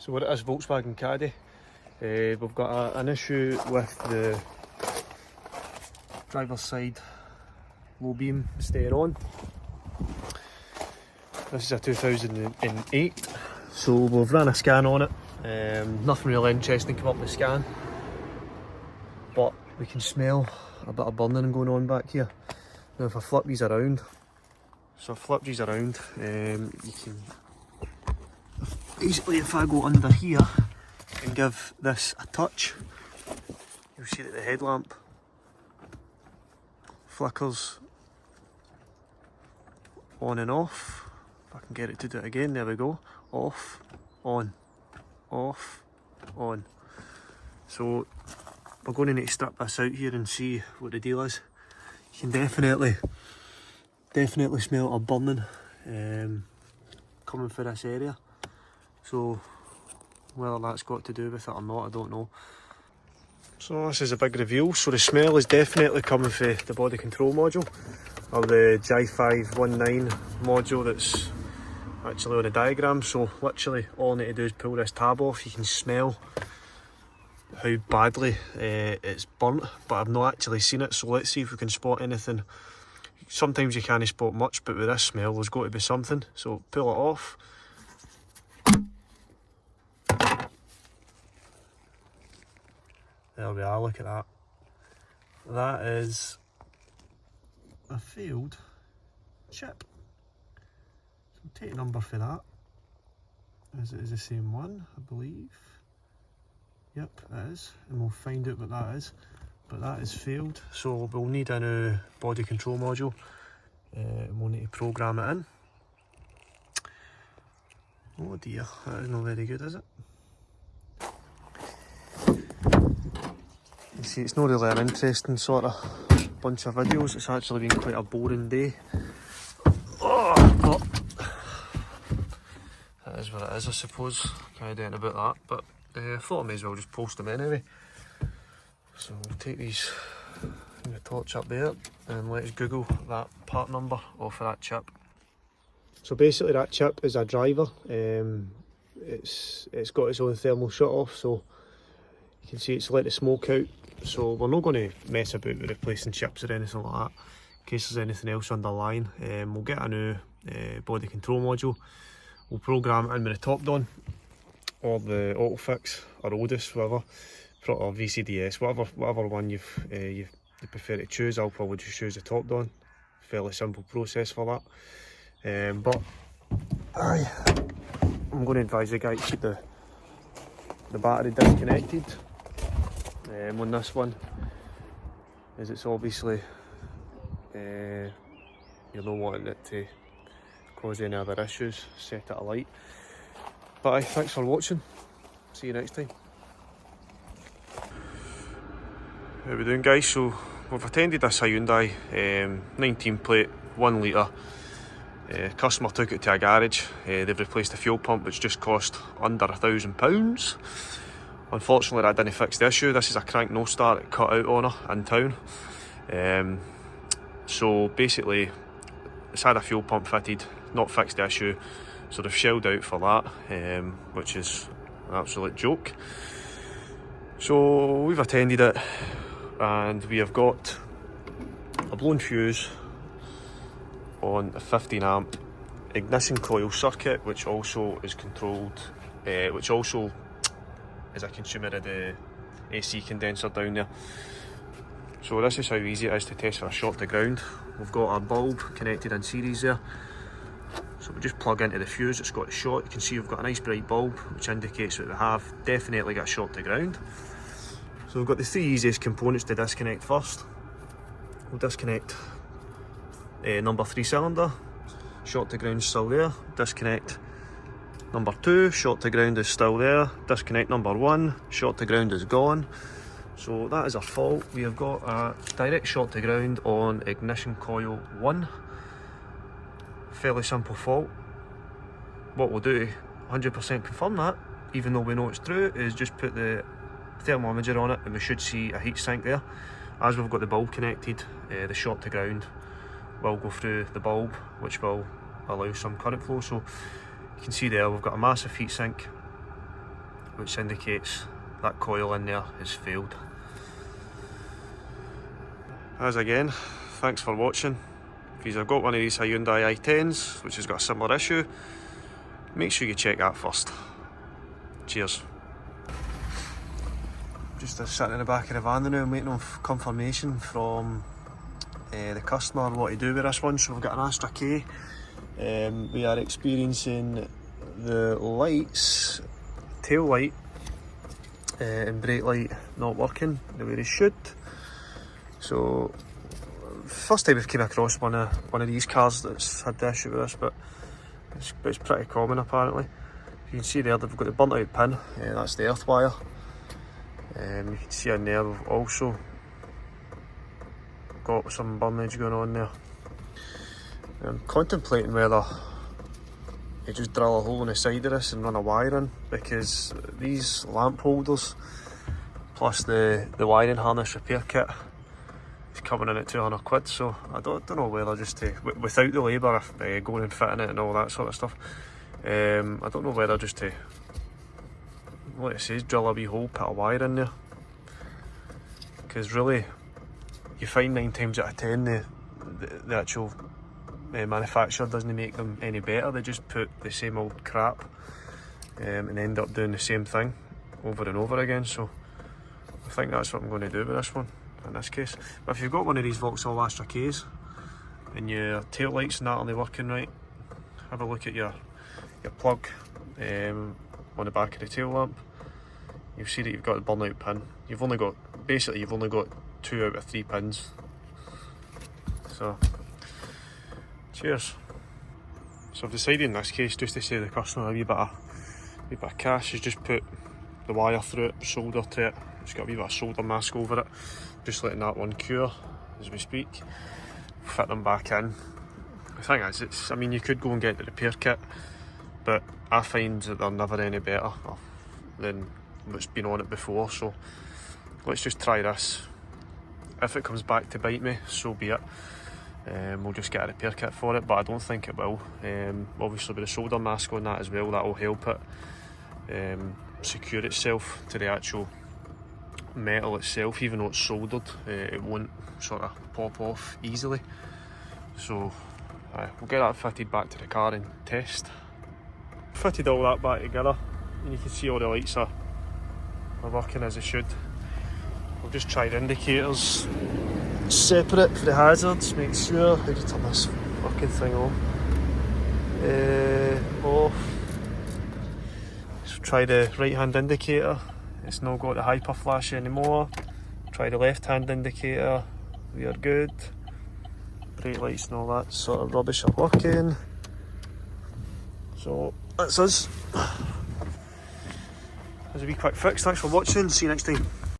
So what it is, Volkswagen Caddy. We've got an issue with the driver's side low beam staying on. This is a 2008, so we've ran a scan on it. Nothing really interesting came up in the scan, but we can smell a bit of burning going on back here. Now if I flip these around, you can basically, if I go under here and give this a touch, you'll see that the headlamp flickers on and off. If I can get it to do it again, there we go. Off, on, off, on. So we're going to need to strip this out here and see what the deal is. You can definitely smell a burning coming through this area. So whether that's got to do with it or not, I don't know. So this is a big reveal. So the smell is definitely coming from the body control module, or the J519 module that's actually on the diagram. So literally all I need to do is pull this tab off. You can smell how badly it's burnt, but I've not actually seen it, so let's see if we can spot anything. Sometimes you can't spot much, but with this smell there's got to be something. So pull it off. There we are, look at that. That is a failed chip. So take a number for that. As it is the same one, I believe. Yep, it is, and we'll find out what that is. But that is failed, so we'll need a new body control module. And we'll need to program it in. Oh dear, that is not very good, is it? You see, it's not really an interesting sort of bunch of videos. It's actually been quite a boring day. Oh, but that is what it is, I suppose. Can't do anything about that, but I thought I may as well just post them anyway. So we'll take these, the torch up there, and let's Google that part number off of that chip. So basically that chip is a driver. It's got its own thermal shut off, so you can see it's let the smoke out. So we're not going to mess about with replacing chips or anything like that, in case there's anything else underlying. We'll get a new body control module. We'll program it in with the top down, or the Autofix, or Otis, whatever, or VCDS, whatever one you prefer to choose. I'll probably just choose the top down. Fairly simple process for that. But I'm going to advise the guy to keep the battery disconnected on this one, as it's obviously you're not wanting it to cause any other issues. Set it alight. But thanks for watching. See you next time. How we doing, guys? So we've attended this Hyundai 19 plate 1 litre. Customer took it to a garage. They've replaced the fuel pump, which just cost under £1,000. Unfortunately that didn't fix the issue. This is a crank no start it cut out on her in town. So basically it's had a fuel pump fitted, not fixed the issue, so they've shelled out for that, which is an absolute joke. So we've attended it, and we have got a blown fuse on a 15 amp ignition coil circuit, which also is controlled, which also is a consumer of the AC condenser down there. So this is how easy it is to test for a short to ground. We've got our bulb connected in series there. So we just plug into the fuse, it's got a short. You can see we've got a nice bright bulb, which indicates that we have definitely got a short to ground. So we've got the 3 easiest components to disconnect first. We'll disconnect number 3 cylinder, short to ground still there. Disconnect number 2, short to ground is still there. Disconnect number 1, short to ground is gone. So that is our fault. We have got a direct short to ground on ignition coil 1. Fairly simple fault. What we'll do, 100% confirm that, even though we know it's true, is just put the thermometer on it and we should see a heat sink there. As we've got the bulb connected, the short to ground will go through the bulb, which will allow some current flow. So you can see there we've got a massive heat sink which indicates that coil in there has failed. As again, thanks for watching. If you've got one of these Hyundai i10s which has got a similar issue, make sure you check that first. Cheers. Just sitting in the back of the van now and waiting on confirmation from the customer what to do with this one. So we've got an Astra K. We are experiencing the lights, tail light and brake light not working the way they should. So first time we've came across one of these cars that's had the issue with this, but it's pretty common apparently. You can see there they've got the burnt out pin, that's the earth wire. You can see in there we've also got some burnage going on there. I'm contemplating whether you just drill a hole in the side of this and run a wire in, because these lamp holders plus the wiring harness repair kit is coming in at 200 quid, so I don't know whether just to, without the labour of going and fitting it and all that sort of stuff, I don't know whether just to, like it says, drill a wee hole, put a wire in there, because really you find 9 times out of 10 the actual manufacturer doesn't make them any better. They just put the same old crap and end up doing the same thing over and over again. So I think that's what I'm going to do with this one in this case. But if you've got one of these Vauxhall Astra Ks and your tail lights and that aren't working right, have a look at your plug on the back of the tail lamp. You'll see that you've got the burnout pin. You've only got 2 out of 3 pins. So cheers. So I've decided in this case just to save the customer a wee bit of cash is just put the wire through it, solder to it. Just got a wee bit of solder mask over it. Just letting that one cure as we speak. Fit them back in. The thing is, I mean, you could go and get the repair kit, but I find that they're never any better than what's been on it before. So let's just try this. If it comes back to bite me, so be it. We'll just get a repair kit for it, but I don't think it will. Obviously with the solder mask on that as well, that will help it secure itself to the actual metal itself. Even though it's soldered, it won't sort of pop off easily. So we'll get that fitted back to the car and test. Fitted all that back together and you can see all the lights are working as they should. We'll just try the indicators separate for the hazards, make sure. How do you turn this fucking thing on? Off. So try the right hand indicator, it's not got the hyper flash anymore. Try the left hand indicator, we are good. Brake lights and all that sort of rubbish are working. So that's us. That's a wee quick fix. Thanks for watching, see you next time.